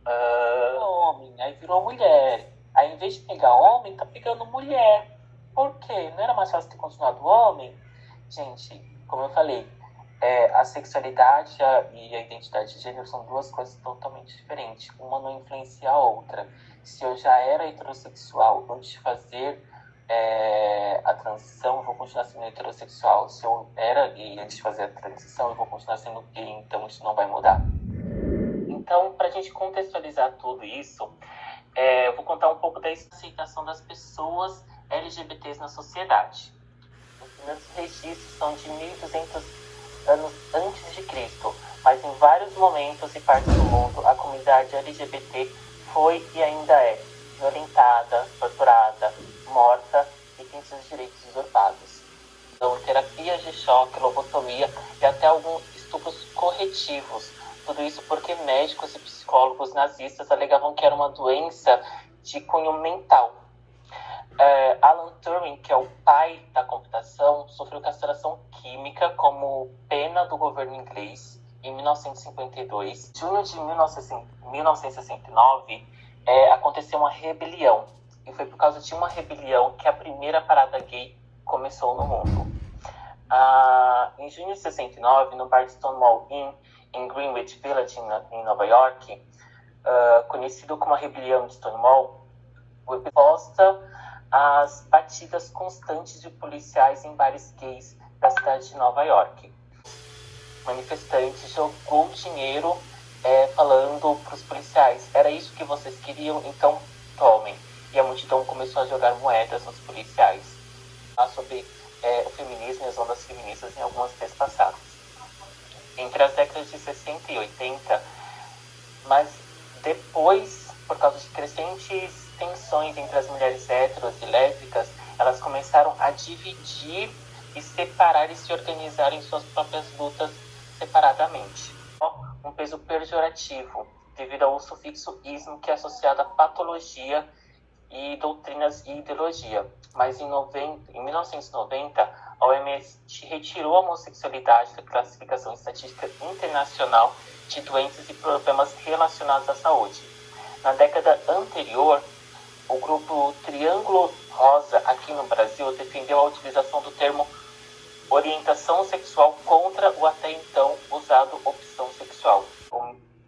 homem, aí virou mulher. Aí, em vez de pegar homem, tá pegando mulher. Por quê? Não era mais fácil ter continuado homem? Gente, como eu falei, a sexualidade e a identidade de gênero são duas coisas totalmente diferentes. Uma não influencia a outra. Se eu já era heterossexual antes de fazer a transição, eu vou continuar sendo heterossexual. Se eu era gay antes de fazer a transição, eu vou continuar sendo gay. Então, isso não vai mudar. Então, para a gente contextualizar tudo isso, eu vou contar um pouco da aceitação das pessoas LGBTs na sociedade. Os primeiros registros são de 1200 anos antes de Cristo, mas em vários momentos e partes do mundo, a comunidade LGBT foi e ainda é violentada, torturada, morta e tem seus direitos usurpados. Então, terapias de choque, lobotomia e até alguns estupros corretivos. Tudo isso porque médicos e psicólogos nazistas alegavam que era uma doença de cunho mental. Alan Turing, que é o pai da computação, sofreu castração química como pena do governo inglês em 1952. Em junho de 1969, aconteceu uma rebelião. E foi por causa de uma rebelião que a primeira parada gay começou no mundo. Em junho de 69, no bar Stonewall Inn, em Greenwich Village, em Nova York, conhecido como a Rebelião de Stonewall, foi posta as batidas constantes de policiais em bares gays da cidade de Nova York. O manifestante jogou dinheiro falando para os policiais: era isso que vocês queriam? Então tomem. E a multidão começou a jogar moedas nos policiais. Sobre o feminismo e as ondas feministas em algumas vezes passadas. Entre as décadas de 60 e 80, mas depois, por causa de crescentes tensões entre as mulheres héteros e lésbicas, elas começaram a dividir e separar e se organizar em suas próprias lutas separadamente. Um peso pejorativo, devido ao sufixo ismo, que é associado à patologia e doutrinas e ideologia. Mas em 1990, a OMS retirou a homossexualidade da classificação estatística internacional de doenças e problemas relacionados à saúde. Na década anterior, o grupo Triângulo Rosa, aqui no Brasil, defendeu a utilização do termo orientação sexual contra o até então usado opção sexual.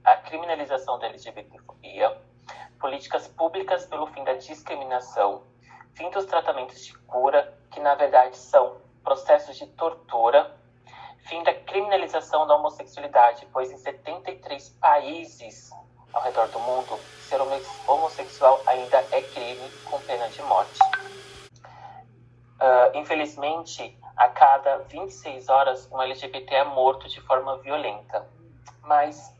A criminalização da LGBTfobia, políticas públicas pelo fim da discriminação, fim dos tratamentos de cura, que na verdade são processos de tortura, fim da criminalização da homossexualidade, pois em 73 países ao redor do mundo, ser homossexual ainda é crime com pena de morte. Infelizmente, a cada 26 horas, um LGBT é morto de forma violenta. Mas,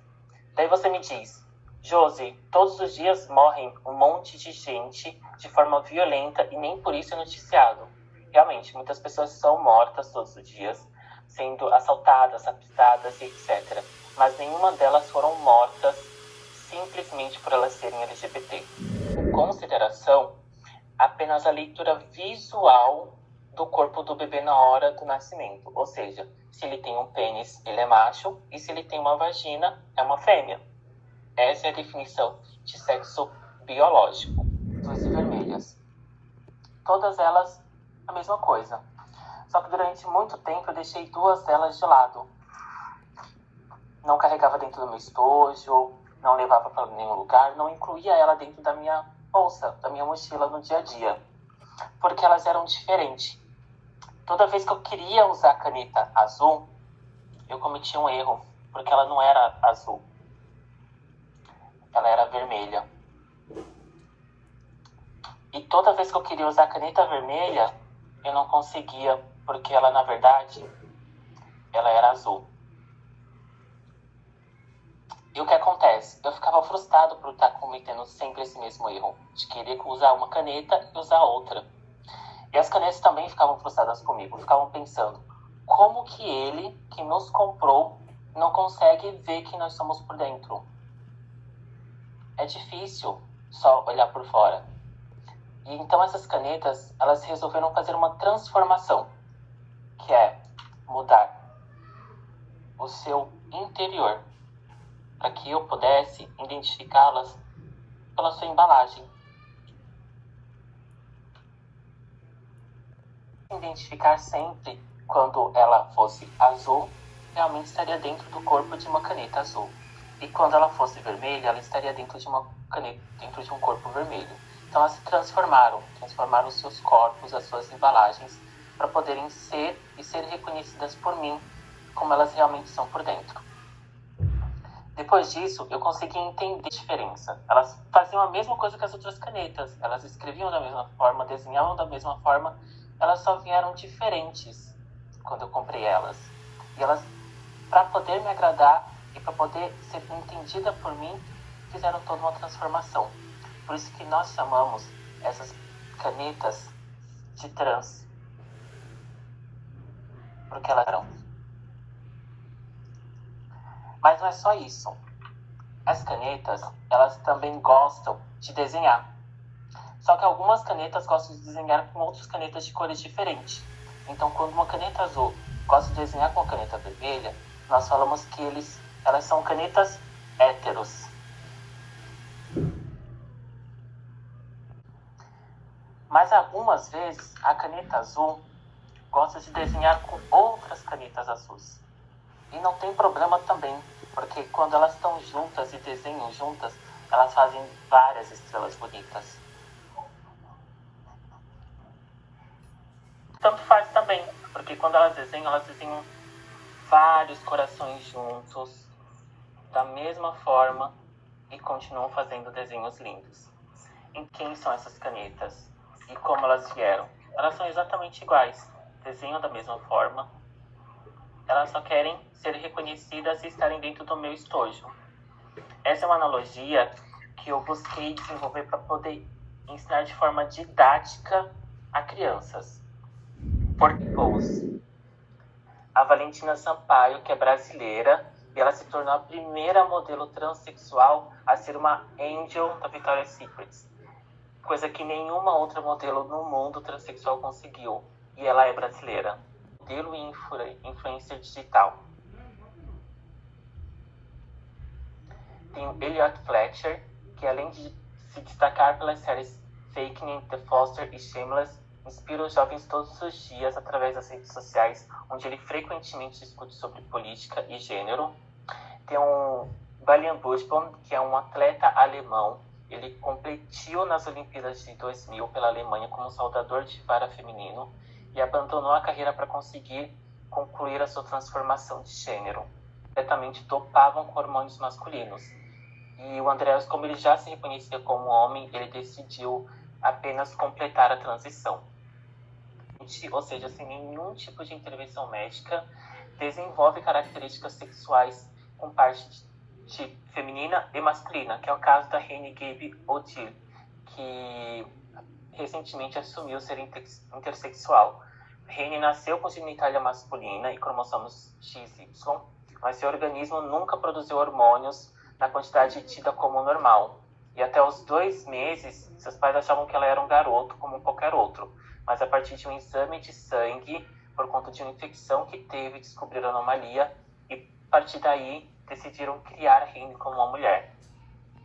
daí você me diz: Josi, todos os dias morrem um monte de gente de forma violenta e nem por isso é noticiado. Realmente, muitas pessoas são mortas todos os dias, sendo assaltadas, raptadas e etc. Mas nenhuma delas foram mortas simplesmente por elas serem LGBT. Em consideração, apenas a leitura visual do corpo do bebê na hora do nascimento. Ou seja, se ele tem um pênis, ele é macho, e se ele tem uma vagina, é uma fêmea. Essa é a definição de sexo biológico. Azuis e vermelhas. Todas elas a mesma coisa. Só que durante muito tempo eu deixei duas delas de lado. Não carregava dentro do meu estojo, não levava para nenhum lugar, não incluía ela dentro da minha bolsa, da minha mochila no dia a dia. Porque elas eram diferentes. Toda vez que eu queria usar a caneta azul, eu cometia um erro, porque ela não era azul. Ela era vermelha. E toda vez que eu queria usar a caneta vermelha, eu não conseguia, porque ela, na verdade, ela era azul. E o que acontece? Eu ficava frustrado por estar cometendo sempre esse mesmo erro, de querer usar uma caneta e usar outra. E as canetas também ficavam frustradas comigo, ficavam pensando: como que ele, que nos comprou, não consegue ver que nós somos por dentro? É difícil só olhar por fora. E então essas canetas, elas resolveram fazer uma transformação, que é mudar o seu interior. para que eu pudesse identificá-las pela sua embalagem. Identificar sempre quando ela fosse azul, realmente estaria dentro do corpo de uma caneta azul. E quando ela fosse vermelha, ela estaria dentro de uma caneta, dentro de um corpo vermelho. Então elas se transformaram os seus corpos, as suas embalagens, para poderem ser e ser reconhecidas por mim como elas realmente são por dentro. Depois disso, eu consegui entender a diferença. Elas faziam a mesma coisa que as outras canetas. Elas escreviam da mesma forma, desenhavam da mesma forma. Elas só vieram diferentes quando eu comprei elas. E elas, para poder me agradar e para poder ser entendida por mim, fizeram toda uma transformação. Por isso que nós chamamos essas canetas de trans. Porque elas eram. Mas não é só isso. As canetas, elas também gostam de desenhar. Só que algumas canetas gostam de desenhar com outras canetas de cores diferentes. Então, quando uma caneta azul gosta de desenhar com a caneta vermelha, nós falamos que elas são canetas héteros. Mas algumas vezes, a caneta azul gosta de desenhar com outras canetas azuis. E não tem problema também, porque quando elas estão juntas e desenham juntas, elas fazem várias estrelas bonitas. Tanto faz também, porque quando elas desenham vários corações juntos, da mesma forma, e continuam fazendo desenhos lindos. Em quem são essas canetas? E como elas vieram? Elas são exatamente iguais, desenham da mesma forma, elas só querem ser reconhecidas e estarem dentro do meu estojo. Essa é uma analogia que eu busquei desenvolver para poder ensinar de forma didática a crianças. A Valentina Sampaio, que é brasileira, e ela se tornou a primeira modelo transexual a ser uma Angel da Victoria's Secret, coisa que nenhuma outra modelo no mundo transexual conseguiu, e ela é brasileira. Modelo e influencer digital. Tem o Elliot Fletcher, que além de se destacar pelas séries Faking, The Foster e Shameless, inspira os jovens todos os dias através das redes sociais, onde ele frequentemente discute sobre política e gênero. Tem o Balian Buschbaum, que é um atleta alemão. Ele competiu nas Olimpíadas de 2000 pela Alemanha como saltador de vara feminino e abandonou a carreira para conseguir concluir a sua transformação de gênero. Completamente dopavam com hormônios masculinos. E o Andreas, como ele já se reconhecia como homem, ele decidiu apenas completar a transição. Ou seja, sem nenhum tipo de intervenção médica, desenvolve características sexuais com parte de feminina e masculina, que é o caso da Hailey Gabe O'Dill, que recentemente assumiu ser intersexual. Hailey nasceu com genitália masculina e cromossomos XY, mas seu organismo nunca produziu hormônios na quantidade tida como normal. E até os 2 meses, seus pais achavam que ela era um garoto como qualquer outro. Mas a partir de um exame de sangue, por conta de uma infecção que teve, descobriram a anomalia e a partir daí decidiram criar a Hailey como uma mulher.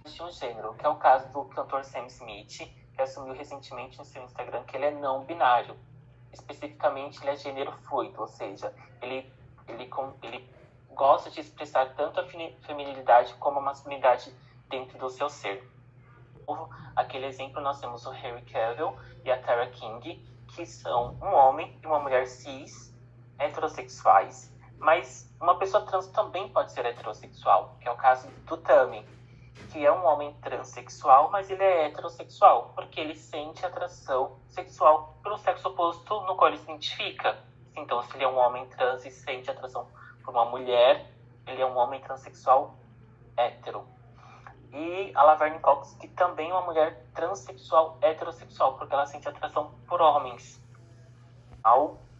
De um gênero, que é o caso do cantor Sam Smith, que assumiu recentemente no seu Instagram que ele é não binário. Especificamente, ele é gênero fluido, ou seja, ele gosta de expressar tanto a feminilidade como a masculinidade dentro do seu ser. Aquele exemplo, nós temos o Henry Cavill e a Tara King, que são um homem e uma mulher cis, heterossexuais, mas uma pessoa trans também pode ser heterossexual, que é o caso do Tami, que é um homem transexual, mas ele é heterossexual, porque ele sente atração sexual pelo sexo oposto no qual ele se identifica. Então, se ele é um homem trans e sente atração por uma mulher, ele é um homem transexual hétero. E a Laverne Cox, que também é uma mulher transexual heterossexual, porque ela sente atração por homens,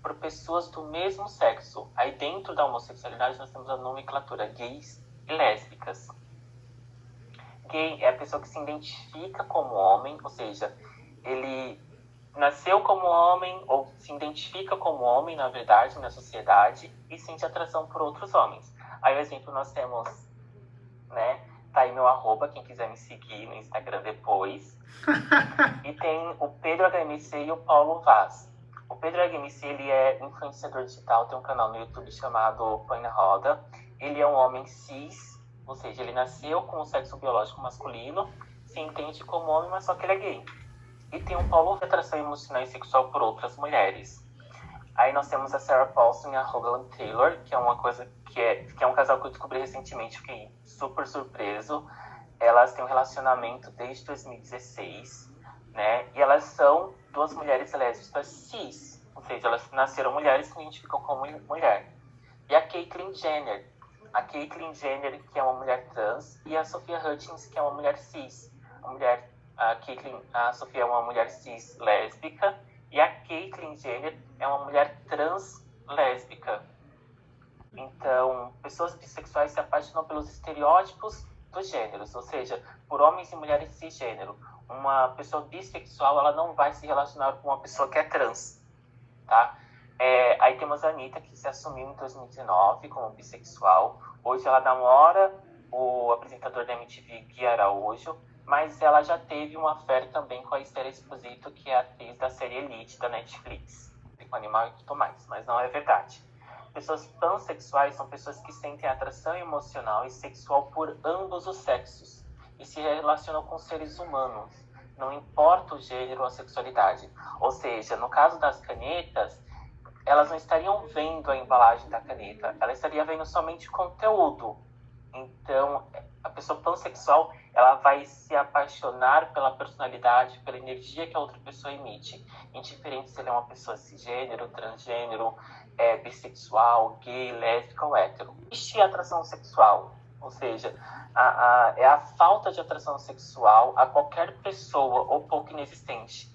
por pessoas do mesmo sexo. Aí dentro da homossexualidade nós temos a nomenclatura gays e lésbicas. Gay é a pessoa que se identifica como homem, ou seja, ele nasceu como homem ou se identifica como homem, na verdade, na sociedade, e sente atração por outros homens. Aí, por exemplo, nós temos né? Tá aí meu arroba, quem quiser me seguir no Instagram depois. E tem o Pedro HMC e o Paulo Vaz. O Pedro HMC, ele é influenciador digital, tem um canal no YouTube chamado Põe na Roda. Ele é um homem cis, ou seja, ele nasceu com o sexo biológico masculino, se entende como homem, mas só que ele é gay. E tem o Paulo de atração emocional e sexual por outras mulheres. Aí nós temos a Sarah Paulson e a Hoagland Taylor, que é uma coisa que é um casal que eu descobri recentemente, fiquei super surpreso. Elas têm um relacionamento desde 2016, né? E elas são duas mulheres lésbicas cis, ou seja, elas nasceram mulheres e se identificam como mulher. E a Caitlyn Jenner. A Caitlyn Jenner, que é uma mulher trans, e a Sophia Hutchins, que é uma mulher cis. A Sophia é uma mulher cis lésbica, e a Caitlyn Jenner é uma mulher trans lésbica. Então, pessoas bissexuais se apaixonam pelos estereótipos dos gêneros, ou seja, por homens e mulheres cisgênero. Uma pessoa bissexual, ela não vai se relacionar com uma pessoa que é trans, tá? Aí temos a Anitta, que se assumiu em 2019 como bissexual. Hoje ela namora o apresentador da MTV, Gui Araújo, mas ela já teve uma affair também com a Esther Esposito, que é a atriz da série Elite da Netflix. Fico animal e tudo mais, mas não é verdade. Pessoas pansexuais são pessoas que sentem atração emocional e sexual por ambos os sexos e se relacionam com seres humanos, não importa o gênero ou a sexualidade. Ou seja, no caso das canetas, elas não estariam vendo a embalagem da caneta, ela estaria vendo somente o conteúdo. Então, a pessoa pansexual, ela vai se apaixonar pela personalidade, pela energia que a outra pessoa emite, indiferente se ele é uma pessoa cisgênero, transgênero, bissexual, gay, lésbica ou hétero. Existe atração sexual, ou seja, é a falta de atração sexual a qualquer pessoa ou pouco inexistente.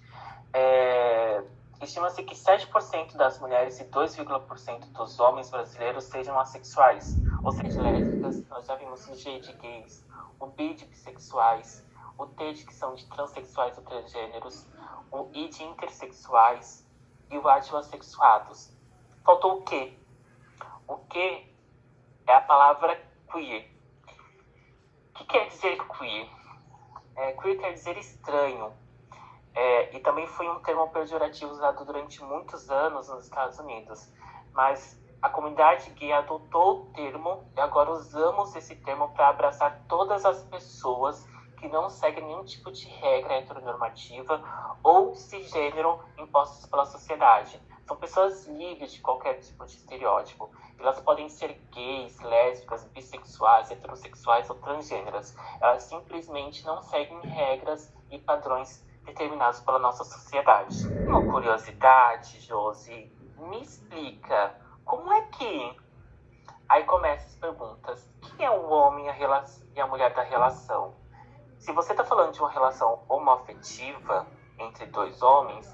Estima-se que 7% das mulheres e 2,% dos homens brasileiros sejam assexuais, ou seja, lésbicas. Nós já vimos o G de gays, o B de bissexuais, o T de que são de transexuais ou transgêneros, o I de intersexuais e o A de assexuados. Faltou o Q. O Q é a palavra queer. O que quer dizer queer? Queer quer dizer estranho. E também foi um termo pejorativo usado durante muitos anos nos Estados Unidos. Mas a comunidade gay adotou o termo e agora usamos esse termo para abraçar todas as pessoas que não seguem nenhum tipo de regra heteronormativa ou cisgênero impostos pela sociedade. São pessoas livres de qualquer tipo de estereótipo. Elas podem ser gays, lésbicas, bissexuais, heterossexuais ou transgêneras. Elas simplesmente não seguem regras e padrões determinados pela nossa sociedade. Uma curiosidade, Josi, me explica como é que... Aí começam as perguntas. Quem é o homem e a mulher da relação? Se você está falando de uma relação homoafetiva entre dois homens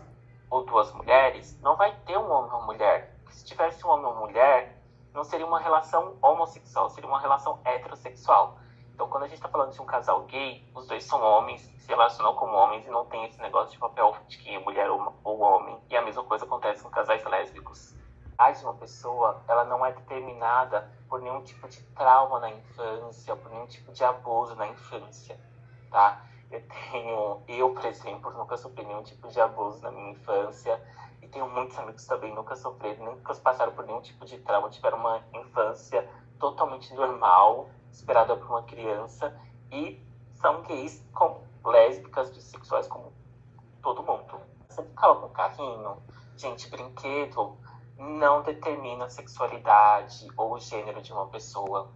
ou duas mulheres, não vai ter um homem e uma mulher. Se tivesse um homem e uma mulher, não seria uma relação homossexual, seria uma relação heterossexual. Então, quando a gente está falando de um casal gay, os dois são homens, se relacionam como homens e não tem esse negócio de papel de que mulher ou homem. E a mesma coisa acontece com casais lésbicos. A de uma pessoa, ela não é determinada por nenhum tipo de trauma na infância, por nenhum tipo de abuso na infância, tá? Eu, por exemplo, nunca sofri nenhum tipo de abuso na minha infância. E tenho muitos amigos também que nunca sofreram, nunca passaram por nenhum tipo de trauma, tiveram uma infância totalmente normal, esperada por uma criança, e são gays, lésbicas, bissexuais, como todo mundo. Você ficava com carrinho, gente, brinquedo não determina a sexualidade ou o gênero de uma pessoa,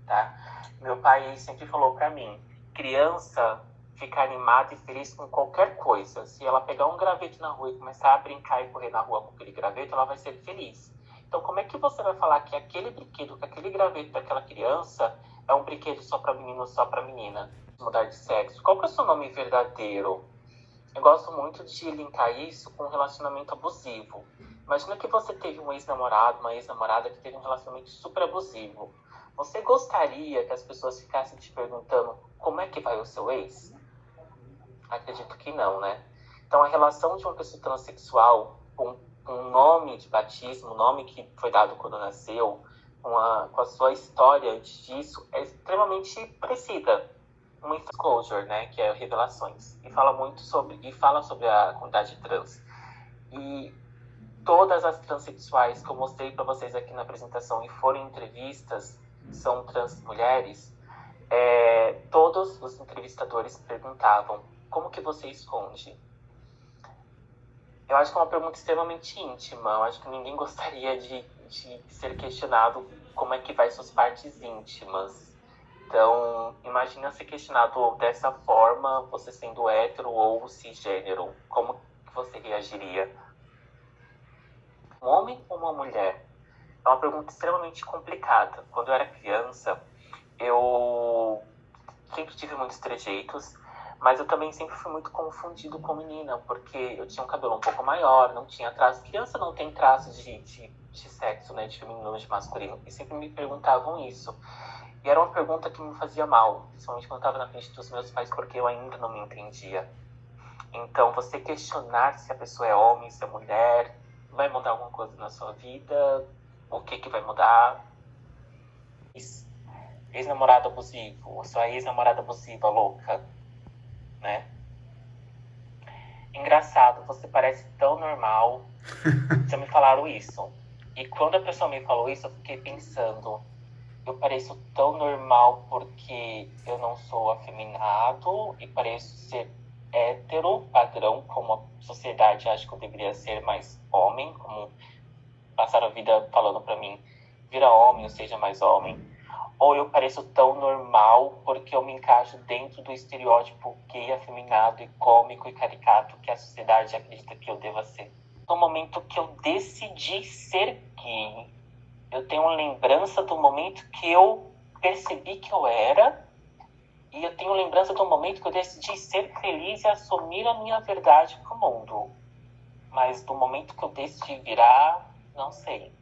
tá? Meu pai sempre falou pra mim, criança fica animada e feliz com qualquer coisa. Se ela pegar um graveto na rua e começar a brincar e correr na rua com aquele graveto, ela vai ser feliz. Então, como é que você vai falar que aquele brinquedo, que aquele graveto daquela criança é um brinquedo só para menino ou só para menina? Mudar de sexo. Qual que é o seu nome verdadeiro? Eu gosto muito de linkar isso com um relacionamento abusivo. Imagina que você teve um ex-namorado, uma ex-namorada que teve um relacionamento super abusivo. Você gostaria que as pessoas ficassem te perguntando como é que vai o seu ex? Acredito que não, né? Então, a relação de uma pessoa transexual com um nome de batismo, um nome que foi dado quando nasceu, com a sua história antes disso é extremamente parecida. Um disclosure, né, que é revelações, e fala sobre a comunidade trans. E todas as transexuais que eu mostrei para vocês aqui na apresentação e foram entrevistas são trans mulheres. Todos os entrevistadores perguntavam: como que você esconde? Eu acho que é uma pergunta extremamente íntima. Eu acho que ninguém gostaria de ser questionado como é que vai suas partes íntimas. Então, imagina ser questionado dessa forma, você sendo hétero ou cisgênero. Como que você reagiria? Um homem ou uma mulher? É uma pergunta extremamente complicada. Quando eu era criança, eu sempre tive muitos trejeitos, mas eu também sempre fui muito confundido com menina, porque eu tinha um cabelo um pouco maior, não tinha traços. Criança não tem traços de sexo, né, de feminino, de masculino. E sempre me perguntavam isso. E era uma pergunta que me fazia mal, principalmente quando eu estava na frente dos meus pais, porque eu ainda não me entendia. Então, você questionar se a pessoa é homem, se é mulher, vai mudar alguma coisa na sua vida? O que vai mudar? Ex-namorado abusivo, sua ex-namorada abusiva louca, né? Engraçado, você parece tão normal. Já me falaram isso. E quando a pessoa me falou isso, eu fiquei pensando: eu pareço tão normal porque eu não sou afeminado e pareço ser hétero, padrão, como a sociedade acha que eu deveria ser mais homem, como passaram a vida falando pra mim, vira homem ou seja mais homem. Ou eu pareço tão normal porque eu me encaixo dentro do estereótipo gay, afeminado e cômico e caricato que a sociedade acredita que eu deva ser. No momento que eu decidi ser gay, eu tenho uma lembrança do momento que eu percebi que eu era, e eu tenho lembrança do momento que eu decidi ser feliz e assumir a minha verdade pro mundo. Mas do momento que eu decidi virar, não sei.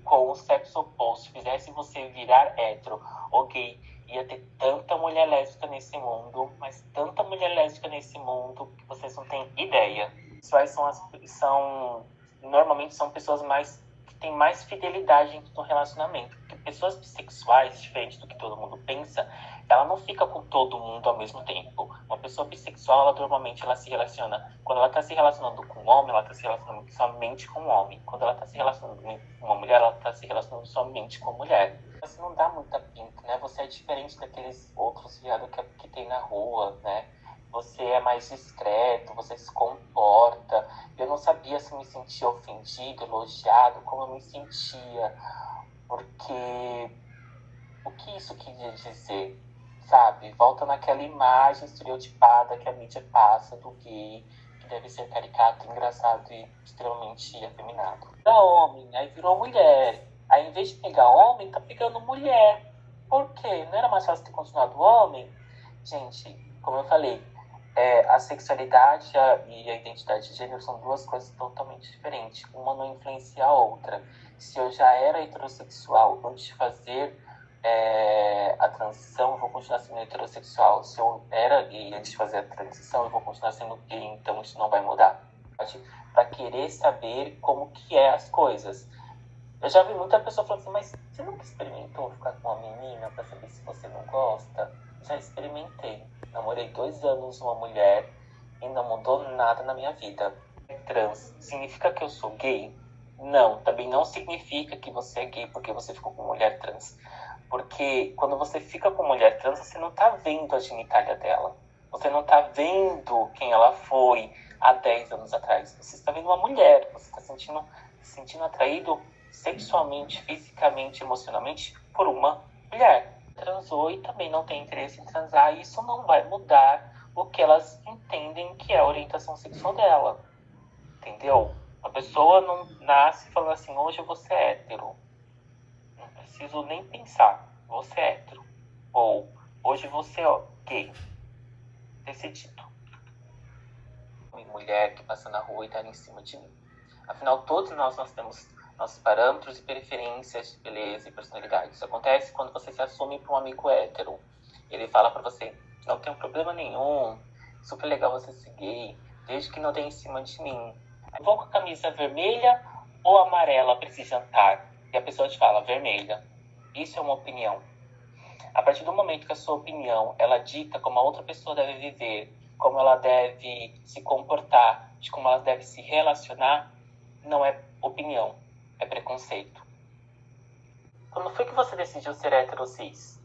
Com o sexo oposto, fizesse você virar hétero ou gay, ia ter tanta mulher lésbica nesse mundo, mas tanta mulher lésbica nesse mundo que vocês não têm ideia. Normalmente são pessoas que têm mais fidelidade no relacionamento. Porque pessoas bissexuais, diferente do que todo mundo pensa, ela não fica com todo mundo ao mesmo tempo. Uma pessoa bissexual, normalmente ela se relaciona. Quando ela está se relacionando com um homem, ela está se relacionando somente com um homem. Quando ela está se relacionando com uma mulher, ela está se relacionando somente com mulher. Você não dá muita pinta, né? Você é diferente daqueles outros viados que tem na rua, né? Você é mais discreto, você se comporta. Eu não sabia se me sentia ofendido, elogiado, como eu me sentia. Porque o que isso queria dizer, sabe? Volta naquela imagem estereotipada que a mídia passa do gay, que deve ser caricato, engraçado e extremamente afeminado. Era homem, aí virou mulher. Aí, em vez de pegar homem, tá pegando mulher. Por quê? Não era mais fácil ter continuado homem? Gente, como eu falei, a sexualidade e a identidade de gênero são duas coisas totalmente diferentes. Uma não influencia a outra. Se eu já era heterossexual antes de fazer a transição, eu vou continuar sendo heterossexual. Se eu era gay antes de fazer a transição, eu vou continuar sendo gay. Então isso não vai mudar. Para querer saber como que é as coisas. Eu já vi muita pessoa falando assim: mas você nunca experimentou ficar com uma menina para saber se você não gosta? Já experimentei. Namorei 2 anos uma mulher e não mudou nada na minha vida. Trans significa que eu sou gay? Não, também não significa que você é gay porque você ficou com mulher trans. Porque quando você fica com mulher trans, você não tá vendo a genitália dela. Você não tá vendo quem ela foi há 10 anos atrás. Você está vendo uma mulher. Você está se sentindo atraído sexualmente, fisicamente, emocionalmente por uma mulher. Transou e também não tem interesse em transar, isso não vai mudar o que elas entendem que é a orientação sexual dela. Entendeu? A pessoa não nasce falando assim: hoje eu vou ser hétero. Não preciso nem pensar, vou ser hétero. Ou hoje eu vou ser gay. Decidido. Uma mulher que passa na rua e tá em cima de mim. Afinal, todos nós temos nossos parâmetros e preferências de beleza e personalidade. Isso acontece quando você se assume para um amigo hétero. Ele fala para você: não tem problema nenhum, super legal você ser gay, desde que não dê em cima de mim. Eu vou com a camisa vermelha ou amarela para esse jantar? E a pessoa te fala: vermelha. Isso é uma opinião. A partir do momento que a sua opinião, ela dita como a outra pessoa deve viver, como ela deve se comportar, de como ela deve se relacionar, não é opinião, é preconceito. Quando foi que você decidiu ser hétero cis?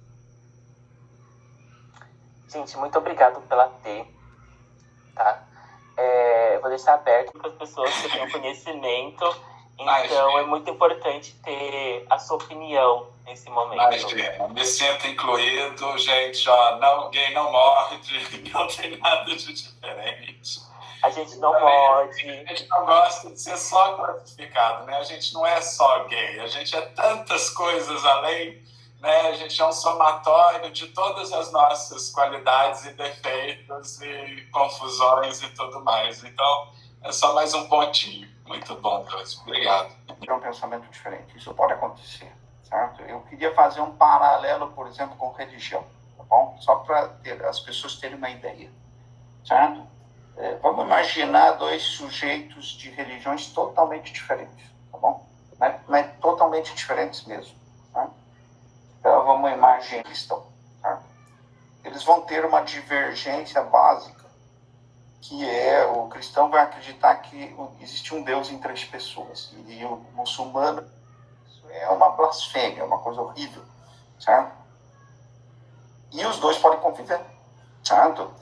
Gente, muito obrigado pela T, tá? Vou deixar aberto para as pessoas que tenham conhecimento, então é muito importante ter a sua opinião nesse momento. Imagina, me sinto incluído, gente, ó, gay não morde, não tem nada de diferente. A gente não morde. A gente não gosta de ser só classificado, né? A gente não é só gay, a gente é tantas coisas além, né? A gente é um somatório de todas as nossas qualidades e defeitos e confusões e tudo mais. Então, é só mais um pontinho. Muito bom, Deus. Obrigado. É um pensamento diferente. Isso pode acontecer, certo? Eu queria fazer um paralelo, por exemplo, com religião, tá bom? Só para as pessoas terem uma ideia, certo? Vamos imaginar dois sujeitos de religiões totalmente diferentes, tá bom? Mas totalmente diferentes mesmo, tá? Então, vamos imaginar cristão, tá? Eles vão ter uma divergência básica, que o cristão vai acreditar que existe um Deus em 3 pessoas, e o muçulmano, isso é uma blasfêmia, uma coisa horrível, certo? E os dois podem conviver, certo?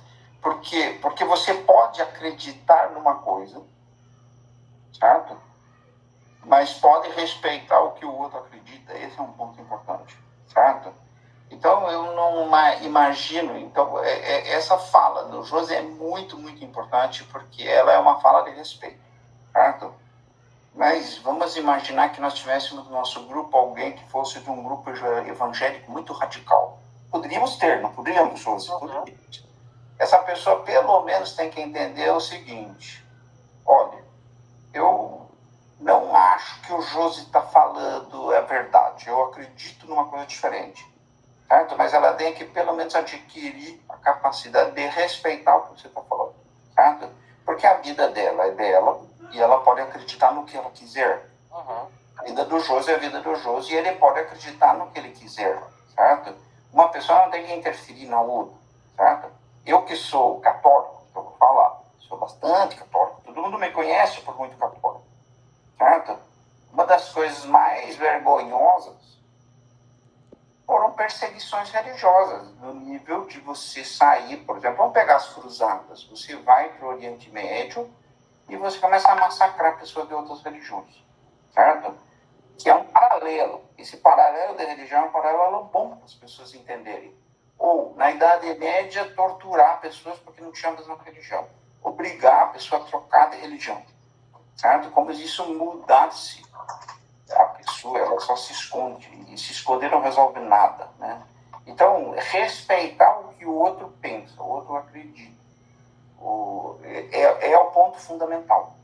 Por quê? Porque você pode acreditar numa coisa, certo? Mas pode respeitar o que o outro acredita. Esse é um ponto importante, certo? Então, eu não imagino... Então, essa fala do José é muito, muito importante, porque ela é uma fala de respeito, certo? Mas vamos imaginar que nós tivéssemos no nosso grupo alguém que fosse de um grupo evangélico muito radical. Poderíamos ter, não poderíamos, José? Poderíamos. Essa pessoa, pelo menos, tem que entender o seguinte: olha, eu não acho que o Josi está falando é verdade, eu acredito numa coisa diferente, certo? Mas ela tem que, pelo menos, adquirir a capacidade de respeitar o que você está falando, certo? Porque a vida dela é dela e ela pode acreditar no que ela quiser. A vida do Josi é a vida do Josi e ele pode acreditar no que ele quiser, certo? Uma pessoa não tem que interferir na outra, certo? Eu que sou católico, eu vou falar, sou bastante católico, todo mundo me conhece por muito católico, certo? Uma das coisas mais vergonhosas foram perseguições religiosas, no nível de você sair, por exemplo, vamos pegar as cruzadas, você vai para o Oriente Médio e você começa a massacrar pessoas de outras religiões, certo? Que é um paralelo. Esse paralelo de religião é um paralelo bom para as pessoas entenderem. Ou, na Idade Média, torturar pessoas porque não tinham a mesma religião. Obrigar a pessoa a trocar de religião. Certo? Como se isso mudasse a pessoa, ela só se esconde. E se esconder não resolve nada, né? Então, respeitar o que o outro pensa, o outro acredita. É o ponto fundamental.